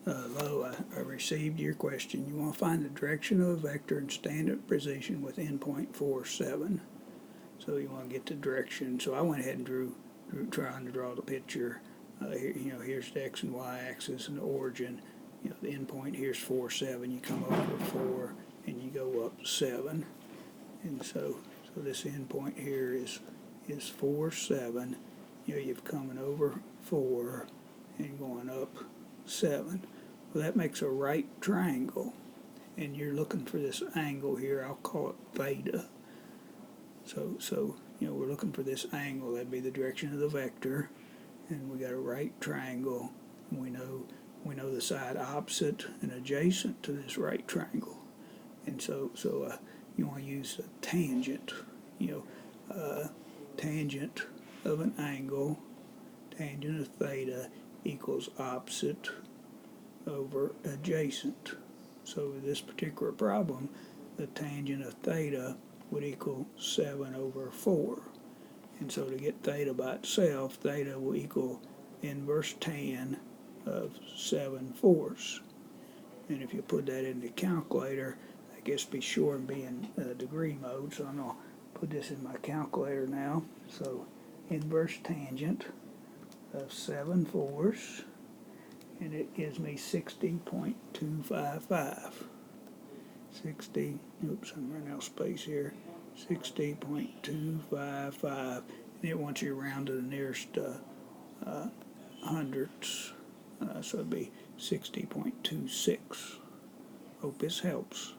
Hello, I received your question. You want to find the direction of a vector in standard position with endpoint 4, 7. So you want to get the direction. So I went ahead and drew trying to draw the picture. Here, here's the x and y axis and the origin. The endpoint here's 4, 7. You come over 4 and you go up 7. And so this endpoint here is 4, 7. You're coming over 4 and going up 7. Well, that makes a right triangle, and you're looking for this angle here. I'll call it theta. So we're looking for this angle. That'd be the direction of the vector, and we got a right triangle. And we know the side opposite and adjacent to this right triangle, and so you want to use a tangent. Tangent of an angle, tangent of theta equals opposite over adjacent. So in this particular problem, the tangent of theta would equal 7 over 4. And so to get theta by itself, theta will equal inverse tan of 7/4. And if you put that in the calculator, I guess be sure and be in degree mode. So I'm going to put this in my calculator now. So inverse tangent of 7/4, and it gives me 60.255. I'm running out of space here. 60.255, and it wants you round to the nearest hundredths, so it'd be 60.26. Hope this helps.